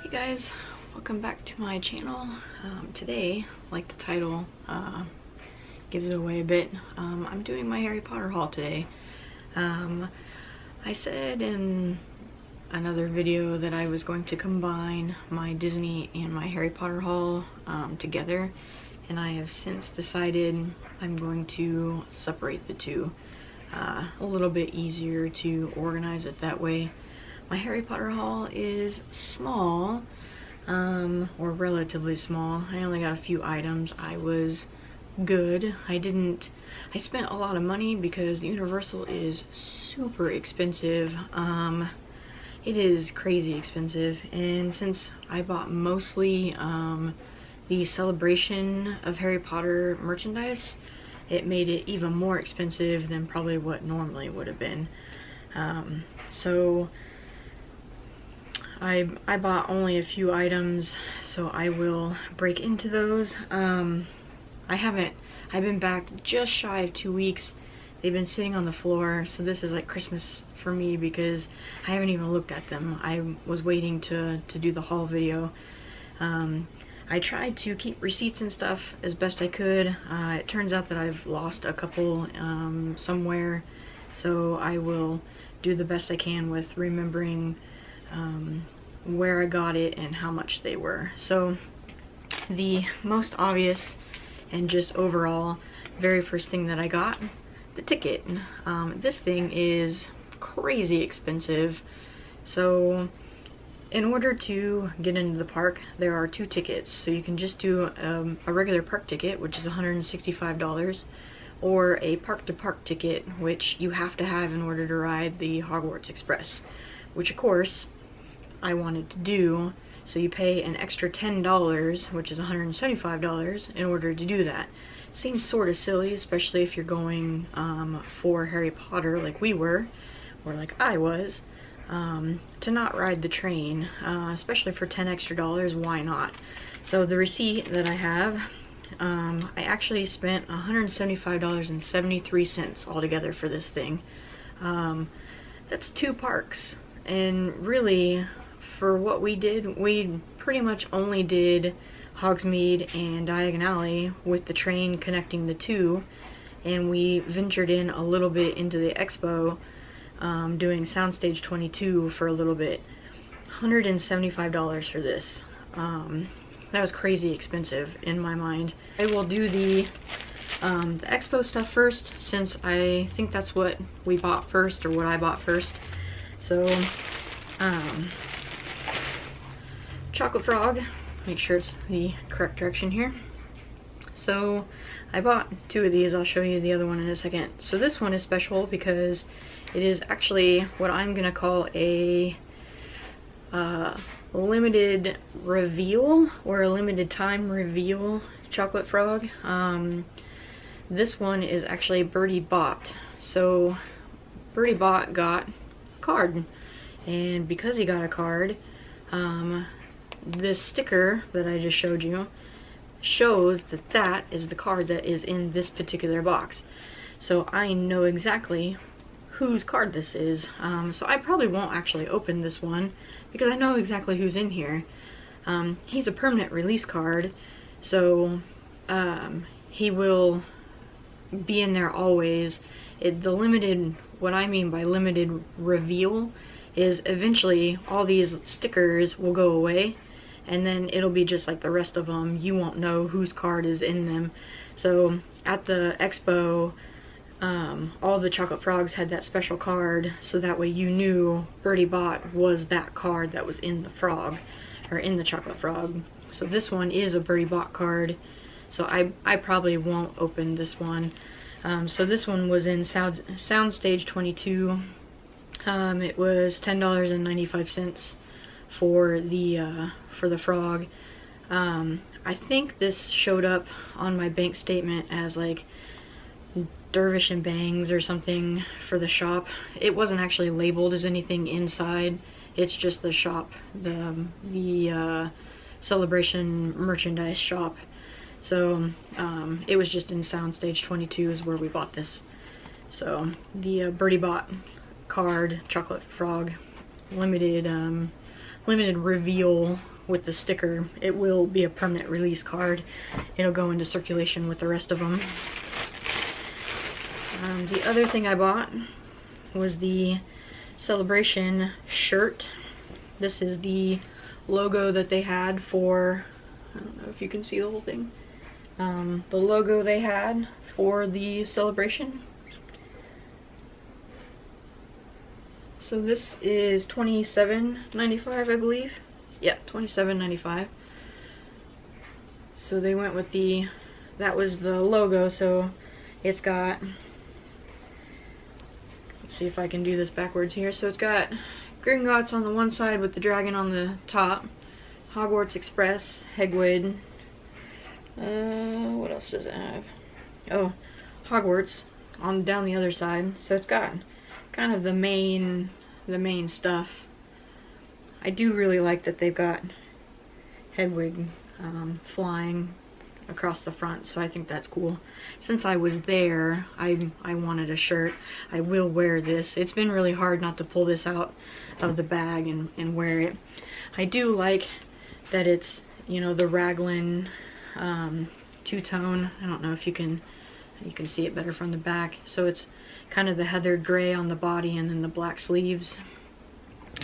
Hey guys, welcome back to my channel. Today, like the title gives it away a bit, I'm doing my Harry Potter haul today. I said in another video that I was going to combine my Disney and my Harry Potter haul together, and I have since decided I'm going to separate the two. A little bit easier to organize it that way. My Harry Potter haul is small, or relatively small. I only got a few items. I was good. I spent a lot of money because Universal is super expensive. It is crazy expensive, and since I bought mostly the Celebration of Harry Potter merchandise, it made it even more expensive than probably what normally would have been. So I bought only a few items, so I will break into those. I've been back just shy of 2 weeks. They've been sitting on the floor, so this is like Christmas for me because I haven't even looked at them. I was waiting to do the haul video. I tried to keep receipts and stuff as best I could. It turns out that I've lost a couple somewhere, so I will do the best I can with remembering where I got it and how much they were. So the most obvious and just overall very first thing that I got, the ticket. This thing is crazy expensive. So in order to get into the park, there are two tickets. So you can just do a regular park ticket, which is $165, or a park-to-park ticket, which you have to have in order to ride the Hogwarts Express, which of course I wanted to do. So you pay an extra $10, which is $175, in order to do that. Seems sort of silly, especially if you're going for Harry Potter like we were, or like I was, to not ride the train, especially for $10 extra. Why not? So the receipt that I have, I actually spent $175.73 altogether for this thing. That's 2 parks, and really for what we did, we pretty much only did Hogsmeade and Diagon Alley with the train connecting the two, and we ventured in a little bit into the expo, doing Soundstage 22 for a little bit. $175 for this. That was crazy expensive in my mind. I will do the expo stuff first, since I think that's what we bought first, or what I bought first. So Chocolate Frog, make sure it's the correct direction here. So I bought 2 of these. I'll show you the other one in a second. So this one is special because it is actually what I'm gonna call a limited reveal, or a limited time reveal Chocolate Frog. This one is actually Bertie Bott. So Bertie Bott got a card, and because he got a card, this sticker that I just showed you shows that that is the card that is in this particular box. So I know exactly whose card this is. So I probably won't actually open this one because I know exactly who's in here. He's a permanent release card, so he will be in there always. What I mean by limited reveal is eventually all these stickers will go away, and then it'll be just like the rest of them. You won't know whose card is in them. So at the expo, all the Chocolate Frogs had that special card, so that way you knew Bertie Bott was that card that was in the frog, or in the Chocolate Frog. So this one is a Bertie Bott card, so I probably won't open this one. So this one was in Soundstage 22. It was $10.95 for the frog. I think this showed up on my bank statement as like Dervish and Bangs or something for the shop. It wasn't actually labeled as anything inside. It's just the shop, the Celebration merchandise shop. So it was just in Soundstage 22 is where we bought this. So the Bertie Bott card, Chocolate Frog, limited reveal with the sticker, it will be a permanent release card. It'll go into circulation with the rest of them. The other thing I bought was the Celebration shirt. This is the logo that they had for, I don't know if you can see the whole thing, the logo they had for the Celebration. So this is $27.95, I believe. Yeah, $27.95. So they went with the, that was the logo, so it's got, let's see if I can do this backwards here. So it's got Gringotts on the one side with the dragon on the top, Hogwarts Express, Hegwood, what else does it have? Oh, Hogwarts on down the other side. So it's got kind of the main stuff. I do really like that they've got Hedwig flying across the front, so I think that's cool. Since I was there, I wanted a shirt. I will wear this. It's been really hard not to pull this out of the bag and wear it. I do like that it's, you know, the raglan two-tone. I don't know if you can see it better from the back. So it's kind of the heathered gray on the body and then the black sleeves.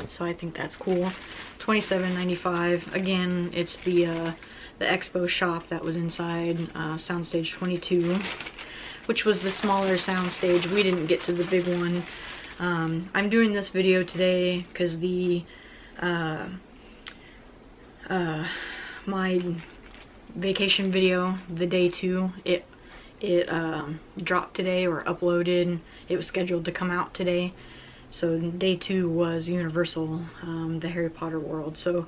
So I think that's cool. $27.95. Again, it's the expo shop that was inside Soundstage 22, which was the smaller soundstage. We didn't get to the big one. I'm doing this video today because the my vacation video, the day 2, it dropped today or uploaded. It was scheduled to come out today. So day 2 was Universal, the Harry Potter world. So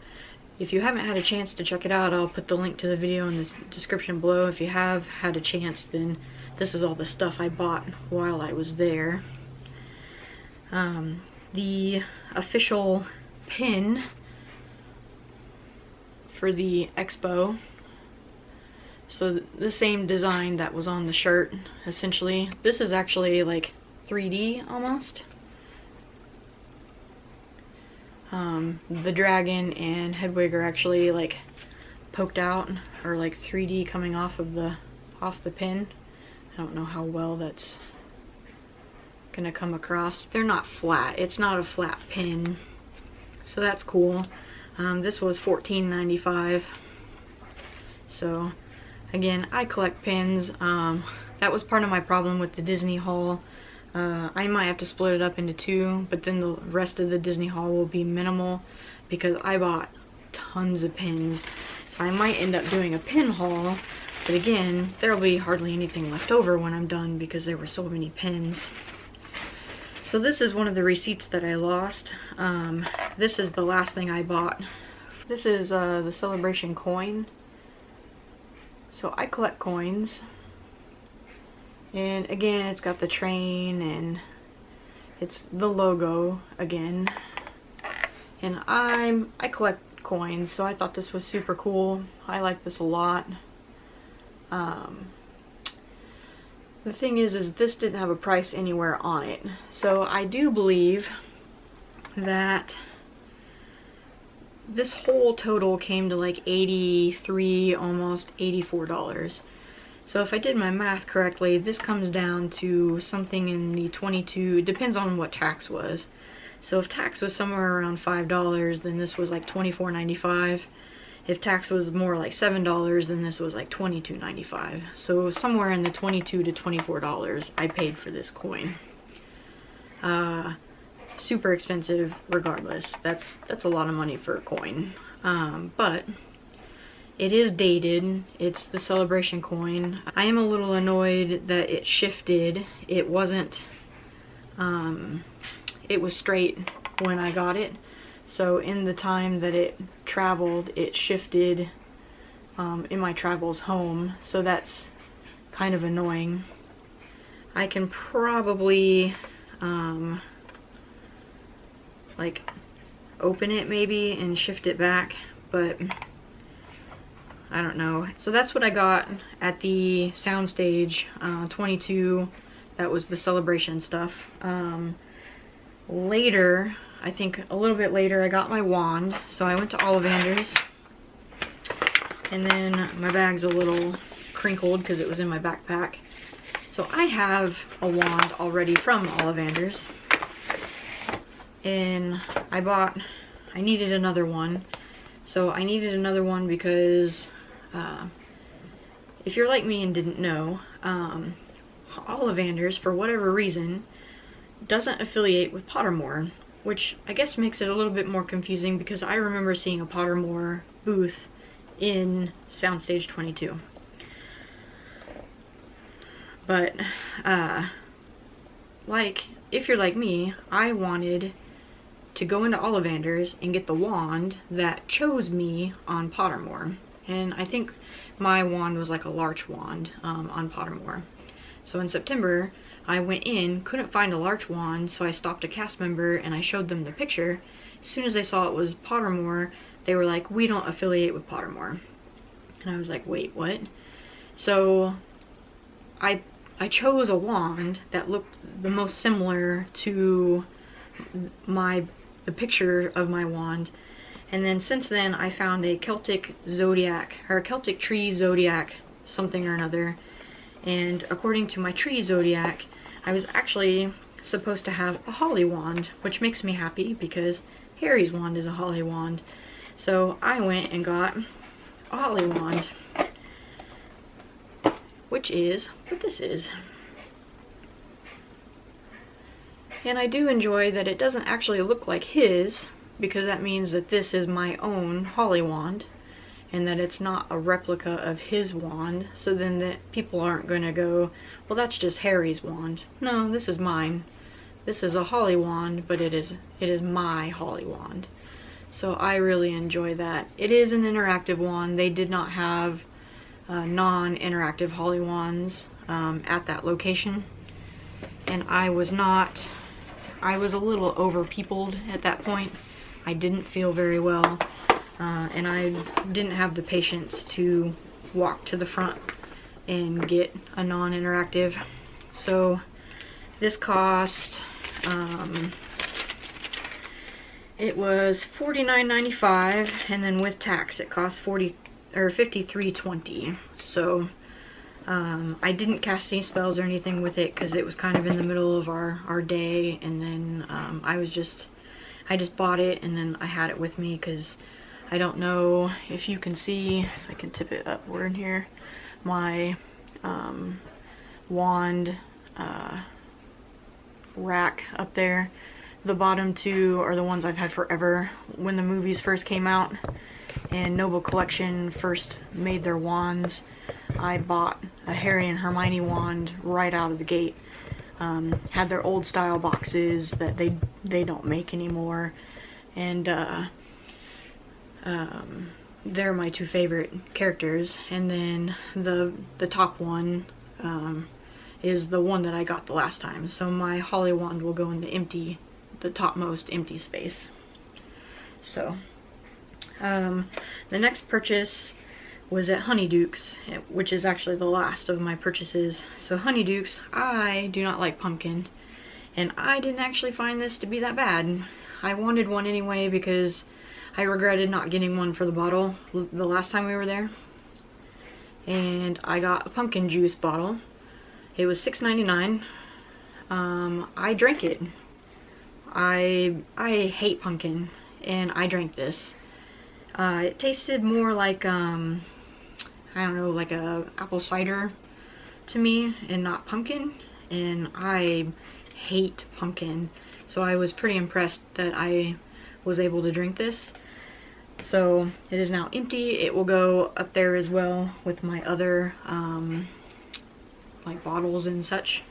if you haven't had a chance to check it out, I'll put the link to the video in the description below. If you have had a chance, then this is all the stuff I bought while I was there. The official pin for the expo. So the same design that was on the shirt, essentially. This is actually like 3D almost. The dragon and Hedwig are actually like poked out, or like 3D coming off the pin. I don't know how well that's gonna come across. They're not flat. It's not a flat pin, so that's cool. This was $14.95. So again, I collect pins. That was part of my problem with the Disney haul. I might have to split it up into 2, but then the rest of the Disney haul will be minimal because I bought tons of pins. So I might end up doing a pin haul, but again, there'll be hardly anything left over when I'm done because there were so many pins. So this is one of the receipts that I lost. This is the last thing I bought. This is the Celebration coin. So I collect coins. And again, it's got the train and it's the logo again. And I collect coins, so I thought this was super cool. I like this a lot. The thing is this didn't have a price anywhere on it. So I do believe that this whole total came to like $83, almost $84. So if I did my math correctly, this comes down to something in the 22, depends on what tax was. So if tax was somewhere around $5, then this was like $24.95. If tax was more like $7, then this was like $22.95. So somewhere in the $22 to $24 I paid for this coin. Super expensive regardless. That's a lot of money for a coin. But it is dated. It's the Celebration coin. I am a little annoyed that it shifted. It wasn't, it was straight when I got it. So in the time that it traveled, it shifted in my travels home. So that's kind of annoying. I can probably like open it maybe and shift it back, but I don't know. So that's what I got at the Soundstage 22. That was the Celebration stuff. Later, I think a little bit later, I got my wand. So I went to Ollivander's. And then my bag's a little crinkled because it was in my backpack. So I have a wand already from Ollivanders. And I needed another one. So I needed another one because if you're like me and didn't know, Ollivanders, for whatever reason, doesn't affiliate with Pottermore, which I guess makes it a little bit more confusing because I remember seeing a Pottermore booth in Soundstage 22. But, like, if you're like me, I wanted to go into Ollivanders and get the wand that chose me on Pottermore. And I think my wand was like a larch wand on Pottermore. So in September, I went in, couldn't find a larch wand, so I stopped a cast member and I showed them the picture. As soon as they saw it was Pottermore, they were like, we don't affiliate with Pottermore. And I was like, wait, what? So I chose a wand that looked the most similar to the picture of my wand. And then since then, I found a Celtic zodiac, or a Celtic tree zodiac something or another. And according to my tree zodiac, I was actually supposed to have a holly wand, which makes me happy because Harry's wand is a holly wand. So I went and got a holly wand, which is what this is. And I do enjoy that it doesn't actually look like his, because that means that this is my own holly wand and that it's not a replica of his wand, so then that people aren't going to go, well, that's just Harry's wand. No, this is mine. This is a holly wand, but it is my holly wand. So I really enjoy that. It is an interactive wand. They did not have non-interactive holly wands at that location, and I was a little over-peopled at that point. I didn't feel very well, and I didn't have the patience to walk to the front and get a non-interactive. So this cost, it was $49.95, and then with tax it cost $53.20. So I didn't cast any spells or anything with it because it was kind of in the middle of our day, and then I just bought it and then I had it with me because I don't know if you can see, if I can tip it upward here, my wand rack up there. The bottom two are the ones I've had forever. When the movies first came out and Noble Collection first made their wands, I bought a Harry and Hermione wand right out of the gate. Had their old style boxes that they don't make anymore, and they're my two favorite characters. And then the top one is the one that I got the last time, so my holly wand will go in the topmost empty space. So the next purchase was at Honeydukes, which is actually the last of my purchases. So Honeydukes, I do not like pumpkin, and I didn't actually find this to be that bad. I wanted one anyway because I regretted not getting one for the bottle the last time we were there. And I got a pumpkin juice bottle. It was $6.99. I drank it. I hate pumpkin, and I drank this. It tasted more like I don't know, like a apple cider to me, and not pumpkin, and I hate pumpkin, so I was pretty impressed that I was able to drink this. So it is now empty. It will go up there as well with my other like bottles and such.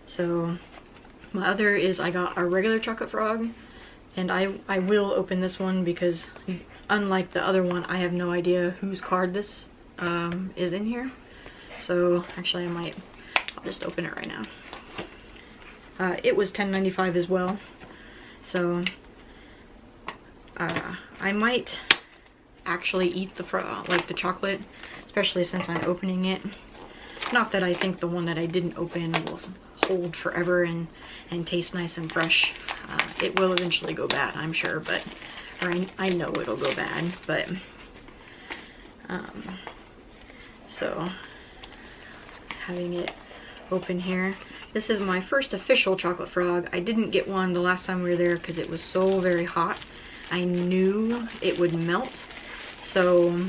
So my other is, I got a regular chocolate frog, and I will open this one because unlike the other one, I have no idea whose card this is in here. So actually I'll just open it right now. It was $10.95 as well. So I might actually eat the chocolate, especially since I'm opening it. Not that I think the one that I didn't open will hold forever and taste nice and fresh. It will eventually go bad, I'm sure, or I know it'll go bad, but So having it open here. This is my first official chocolate frog. I didn't get one the last time we were there because it was so very hot. I knew it would melt, so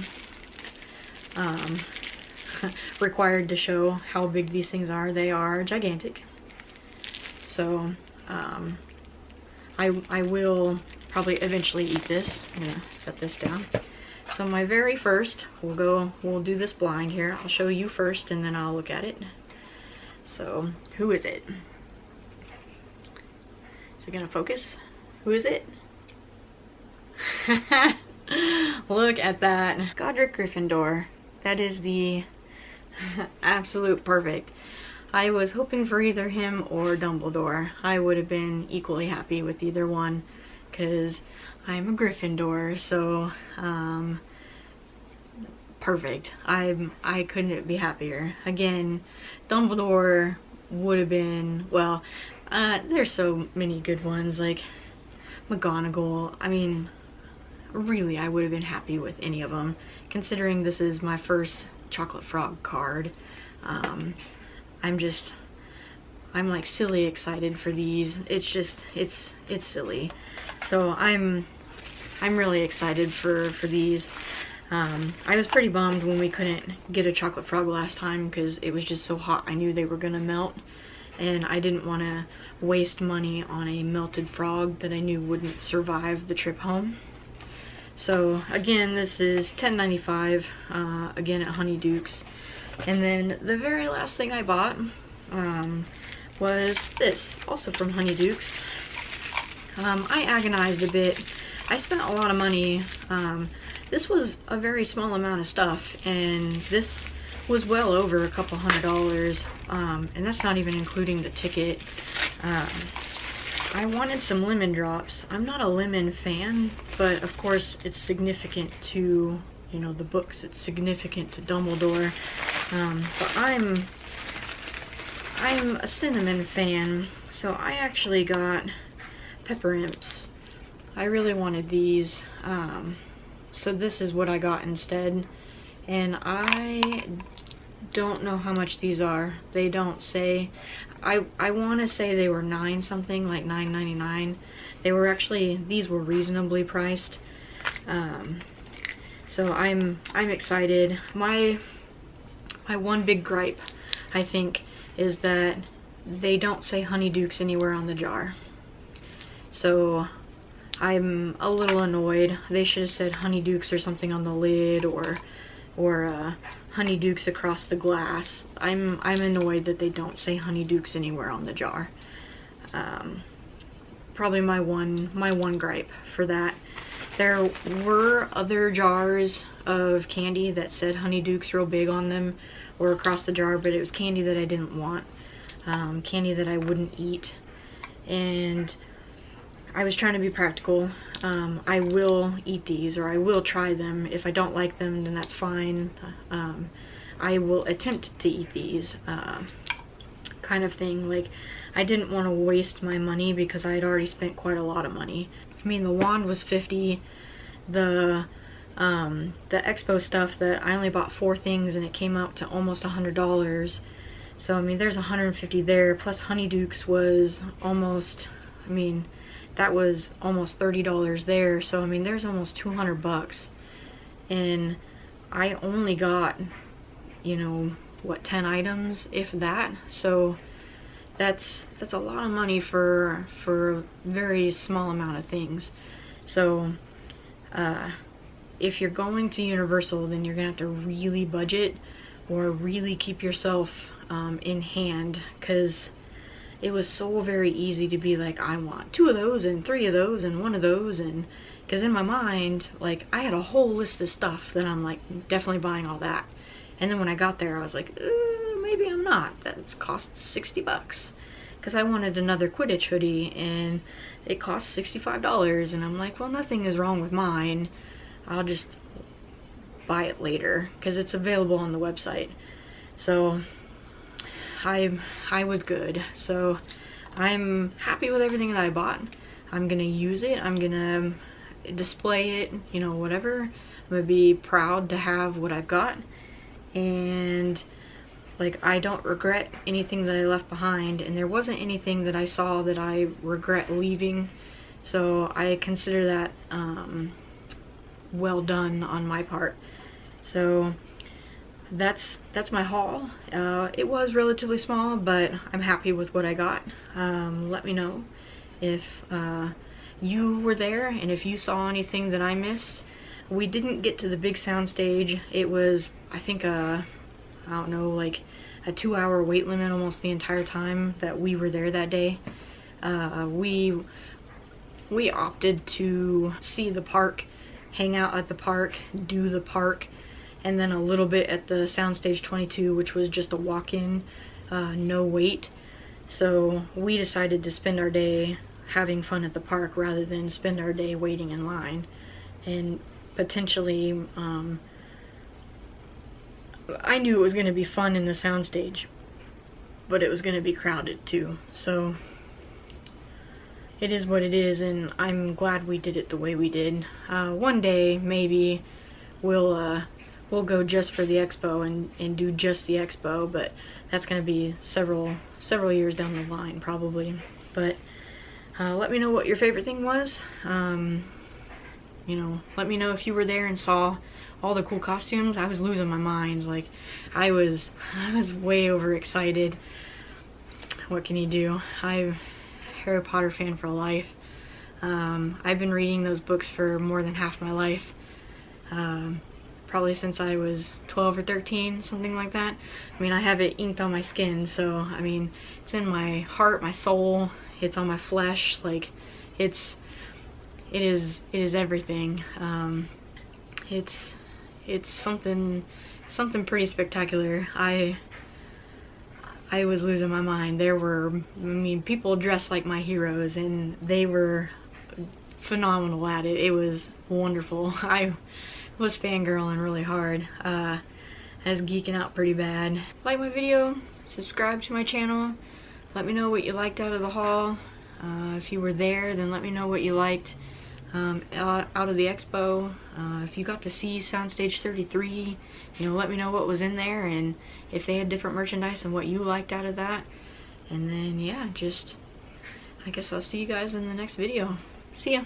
required to show how big these things are. They are gigantic. So I will probably eventually eat this. I'm gonna set this down. So my very first, we'll do this blind here. I'll show you first and then I'll look at it. So, who is it? Is it gonna focus? Who is it? Look at that. Godric Gryffindor. That is the absolute perfect. I was hoping for either him or Dumbledore. I would have been equally happy with either one because I'm a Gryffindor, so perfect. I couldn't be happier. Again, Dumbledore would have been, well, there's so many good ones, like McGonagall. I mean, really, I would have been happy with any of them, considering this is my first Chocolate Frog card. I'm like silly excited for these. It's just, it's silly. So I'm really excited for these. I was pretty bummed when we couldn't get a Chocolate Frog last time because it was just so hot. I knew they were gonna melt, and I didn't want to waste money on a melted frog that I knew wouldn't survive the trip home. So again, this is $10.95, again at Honeydukes. And then the very last thing I bought was this, also from Honeydukes. I agonized a bit. I spent a lot of money. This was a very small amount of stuff, and this was well over a couple $100, and that's not even including the ticket. I wanted some lemon drops. I'm not a lemon fan, but of course it's significant to, you know, the books. It's significant to Dumbledore. But I'm a cinnamon fan, so I actually got pepper imps. I really wanted these, so this is what I got instead, and I don't know how much these are. They don't say. I want to say they were 9 something, like $9.99. They were actually, these were reasonably priced. So I'm excited. My one big gripe, I think, is that they don't say Honeydukes anywhere on the jar. So I'm a little annoyed. They should have said Honeydukes or something on the lid, or Honeydukes across the glass. I'm annoyed that they don't say Honeydukes anywhere on the jar. Probably my one gripe for that. There were other jars of candy that said Honeydukes real big on them or across the jar, but it was candy that I didn't want, candy that I wouldn't eat, and I was trying to be practical. I will eat these, or I will try them. If I don't like them, then that's fine. I will attempt to eat these, kind of thing. Like, I didn't want to waste my money because I had already spent quite a lot of money. I mean, the wand was $50. The expo stuff, that I only bought 4 things and it came out to almost $100. So I mean, there's $150 there, plus Honeydukes was almost, I mean, that was almost $30 there. So I mean, there's almost 200 bucks, and I only got, you know, what, 10 items, if that. So that's a lot of money for a very small amount of things. So if you're going to Universal, then you're gonna have to really budget, or really keep yourself in hand, because it was so very easy to be like, I want 2 of those and 3 of those and 1 of those, and because in my mind, like, I had a whole list of stuff that I'm like, definitely buying all that. And then when I got there, I was like, maybe I'm not. That's cost 60 bucks. Because I wanted another Quidditch hoodie, and it cost $65, and I'm like, well, nothing is wrong with mine. I'll just buy it later, because it's available on the website. So I was good. So I'm happy with everything that I bought. I'm gonna use it. I'm gonna display it, you know, whatever. I'm gonna be proud to have what I've got, and like, I don't regret anything that I left behind, and there wasn't anything that I saw that I regret leaving, so I consider that well done on my part. So that's my haul. It was relatively small, but I'm happy with what I got. Let me know if you were there and if you saw anything that I missed. We didn't get to the big sound stage. It was, I think, I don't know, like a 2-hour wait limit almost the entire time that we were there that day. We opted to see the park, hang out at the park, do the park, and then a little bit at the Soundstage 22, which was just a walk-in, no wait. So we decided to spend our day having fun at the park rather than spend our day waiting in line. And potentially, I knew it was going to be fun in the Soundstage, but it was going to be crowded too. So it is what it is, and I'm glad we did it the way we did. One day, maybe, we'll go just for the expo and do just the expo, but that's going to be several years down the line, probably. But let me know what your favorite thing was. You know, let me know if you were there and saw all the cool costumes. I was losing my mind. Like, I was way overexcited. What can you do? I'm a Harry Potter fan for life. I've been reading those books for more than half my life. Probably since I was 12 or 13, something like that. I mean, I have it inked on my skin, so I mean, it's in my heart, my soul, it's on my flesh. Like, it is everything. It's something pretty spectacular. I was losing my mind. There were, I mean, people dressed like my heroes, and they were phenomenal at it. It was wonderful. I was fangirling really hard. I was geeking out pretty bad. Like my video, subscribe to my channel. Let me know what you liked out of the haul. If you were there, then let me know what you liked out of the expo. If you got to see Soundstage 33, you know, let me know what was in there and if they had different merchandise and what you liked out of that. And then, yeah, I guess I'll see you guys in the next video. See ya!